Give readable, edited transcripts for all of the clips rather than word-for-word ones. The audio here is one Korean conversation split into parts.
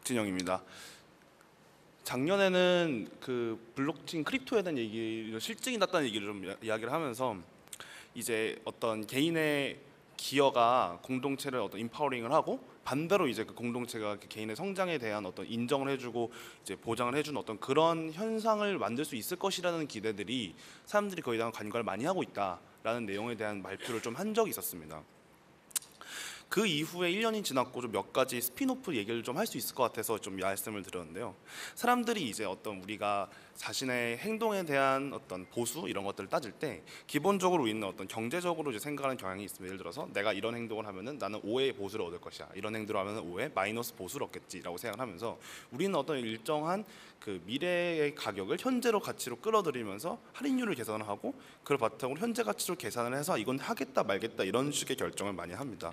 박진영입니다. 작년에는 그 블록체인 크립토에 대한 얘기를 실증이 났다는 얘기를 좀 이야기를 하면서 이제 어떤 개인의 기여가 공동체를 어떤 인파워링을 하고 반대로 이제 그 공동체가 그 개인의 성장에 대한 어떤 인정을 해주고 이제 보장을 해주는 어떤 그런 현상을 만들 수 있을 것이라는 기대들이 사람들이 거기에 대한 관여를 많이 하고 있다라는 내용에 대한 발표를 좀 한 적이 있었습니다. 그 이후에 1년이 지났고 좀 몇 가지 스피노프 얘기를 좀 할 수 있을 것 같아서 좀 말씀을 드렸는데요. 사람들이 이제 어떤 우리가 자신의 행동에 대한 어떤 보수 이런 것들을 따질 때 기본적으로 우리는 어떤 경제적으로 이제 생각하는 경향이 있습니다. 예를 들어서 내가 이런 행동을 하면은 나는 5의 보수를 얻을 것이야. 이런 행동을 하면은 5의 마이너스 보수를 얻겠지라고 생각을 하면서 우리는 어떤 일정한 그 미래의 가격을 현재로 가치로 끌어들이면서 할인율을 계산을 하고 그걸 바탕으로 현재 가치로 계산을 해서 이건 하겠다 말겠다 이런 식의 결정을 많이 합니다.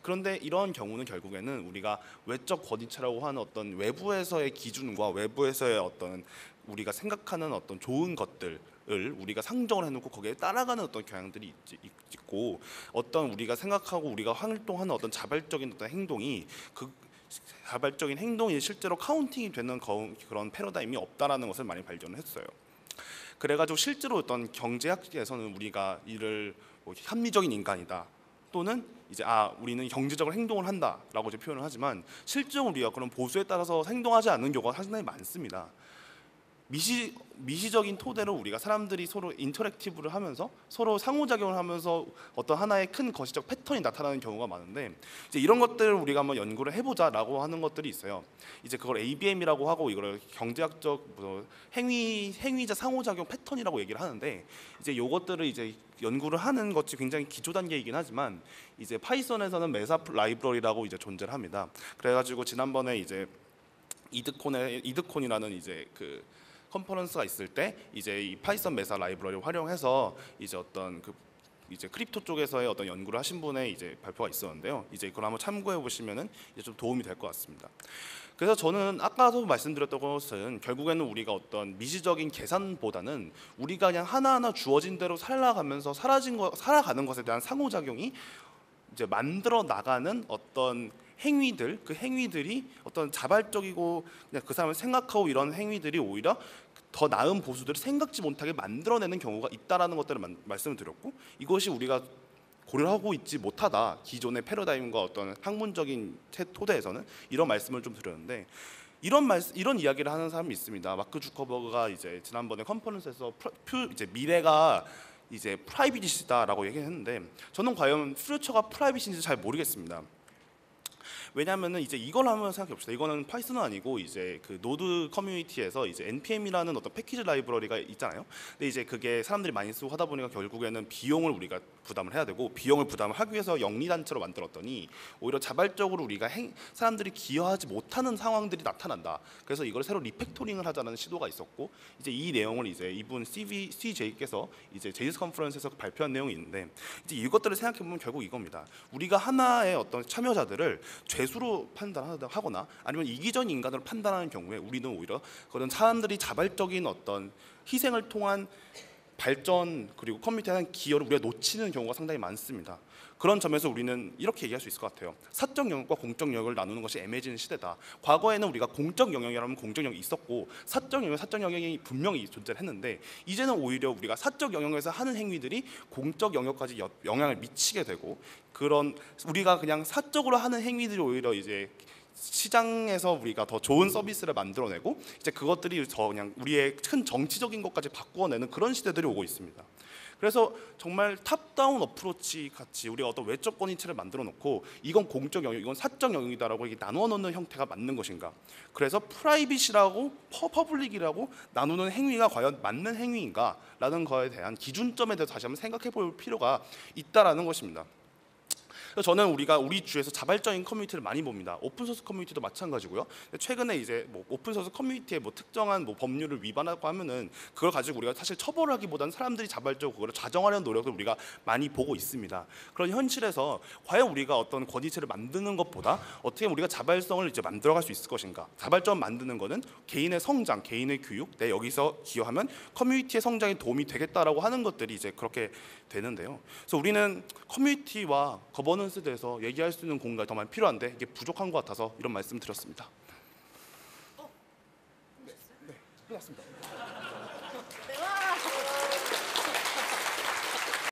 그런데 이런 경우는 결국에는 우리가 외적 권위체라고 하는 어떤 외부에서의 기준과 외부에서의 어떤 우리가 생각하는 어떤 좋은 것들을 우리가 상정을 해놓고 거기에 따라가는 어떤 경향들이 있고 어떤 우리가 생각하고 우리가 활동하는 어떤 자발적인 어떤 행동이 그 자발적인 행동이 실제로 카운팅이 되는 그런 패러다임이 없다라는 것을 많이 발견을 했어요. 그래가지고 실제로 어떤 경제학에서는 우리가 이를 뭐 합리적인 인간이다 또는 이제 우리는 경제적으로 행동을 한다라고 이제 표현을 하지만 실제로 우리가 그런 보수에 따라서 행동하지 않는 경우가 상당히 많습니다. 미시적인 토대로 우리가 사람들이 서로 인터랙티브를 하면서 서로 상호작용을 하면서 어떤 하나의 큰 거시적 패턴이 나타나는 경우가 많은데 이제 이런 것들을 우리가 한번 연구를 해보자라고 하는 것들이 있어요. 이제 그걸 ABM이라고 하고 이걸 경제학적 행위자 상호작용 패턴이라고 얘기를 하는데 이제 이것들을 이제 연구를 하는 것이 굉장히 기초 단계이긴 하지만 이제 파이썬에서는 메사 라이브러리라고 이제 존재를 합니다. 그래가지고 지난번에 이제 이드콘이라는 이제 그 컨퍼런스가 있을 때 이제 이 파이썬 메사 라이브러리를 활용해서 이제 어떤 그 이제 크립토 쪽에서의 어떤 연구를 하신 분의 이제 발표가 있었는데요. 이제 그걸 한번 참고해 보시면은 이제 좀 도움이 될 것 같습니다. 그래서 저는 아까도 말씀드렸던 것은 결국에는 우리가 미시적인 계산보다는 우리가 그냥 하나하나 주어진 대로 살아가면서 살아가는 것에 대한 상호작용이 이제 만들어 나가는 어떤 행위들, 그 행위들이 어떤 자발적이고 그냥 그 사람을 생각하고 이런 행위들이 오히려 더 나은 보수들을 생각지 못하게 만들어내는 경우가 있다라는 것들을 말씀을 드렸고 이것이 우리가 고려하고 있지 못하다 기존의 패러다임과 어떤 학문적인 토대에서는 이런 말씀을 좀 드렸는데 이런 이야기를 하는 사람이 있습니다. 마크 주커버그가 이제 지난번에 컨퍼런스에서 이제 미래가 이제 프라이빗이다라고 얘기했는데 저는 과연 퓨처가 프라이빗인지 잘 모르겠습니다. 왜냐하면은 이제 이걸 한번 생각해 봅시다. 이거는 파이썬은 아니고 이제 그 노드 커뮤니티에서 이제 npm이라는 어떤 패키지 라이브러리가 있잖아요. 근데 이제 그게 사람들이 많이 쓰고 하다 보니까 결국에는 비용을 우리가 부담을 해야 되고 비용을 부담을 하기 위해서 영리 단체로 만들었더니 오히려 자발적으로 우리가 사람들이 기여하지 못하는 상황들이 나타난다. 그래서 이걸 새로 리팩토링을 하자는 시도가 있었고 이제 이 내용을 이제 이분 CJ께서 이제 제이스 컨퍼런스에서 발표한 내용이 있는데 이제 이것들을 생각해 보면 결국 이겁니다. 우리가 하나의 어떤 참여자들을 죄수로 판단하거나 아니면 이기적인 인간으로 판단하는 경우에 우리는 오히려 그런 사람들이 자발적인 어떤 희생을 통한 발전 그리고 커뮤니티에 대한 기여를 우리가 놓치는 경우가 상당히 많습니다. 그런 점에서 우리는 이렇게 얘기할 수 있을 것 같아요. 사적 영역과 공적 영역을 나누는 것이 애매해지는 시대다. 과거에는 우리가 공적 영역이라면 공적 영역이 있었고 사적 영역이 분명히 존재를 했는데 이제는 오히려 우리가 사적 영역에서 하는 행위들이 공적 영역까지 영향을 미치게 되고 그런 우리가 그냥 사적으로 하는 행위들이 오히려 이제 시장에서 우리가 더 좋은 서비스를 만들어내고 이제 그것들이 더 그냥 우리의 큰 정치적인 것까지 바꾸어내는 그런 시대들이 오고 있습니다. 그래서 정말 탑다운 어프로치 같이 우리가 어떤 외적 권위체를 만들어 놓고 이건 공적 영역, 이건 사적 영역이다라고 이렇게 나누어 놓는 형태가 맞는 것인가? 그래서 프라이빗이라고 퍼블릭이라고 나누는 행위가 과연 맞는 행위인가라는 거에 대한 기준점에 대해서 다시 한번 생각해 볼 필요가 있다라는 것입니다. 저는 우리가 우리 주에서 자발적인 커뮤니티를 많이 봅니다. 오픈소스 커뮤니티도 마찬가지고요. 최근에 이제 뭐 오픈소스 커뮤니티의 뭐 특정한 뭐 법률을 위반하고 하면은 그걸 가지고 우리가 사실 처벌하기보다는 사람들이 자발적으로 그걸 자정하려는 노력을 우리가 많이 보고 있습니다. 그런 현실에서 과연 우리가 어떤 권위체를 만드는 것보다 어떻게 우리가 자발성을 이제 만들어갈 수 있을 것인가? 자발적 만드는 거는 개인의 성장, 개인의 교육, 내 여기서 기여하면 커뮤니티의 성장에 도움이 되겠다라고 하는 것들이 이제 그렇게 되는데요. 그래서 우리는 커뮤니티와 거버넌스에 대해서 얘기할 수 있는 공간이 더 많이 필요한데 이게 부족한 것 같아서 이런 말씀 드렸습니다. 끝났습니다.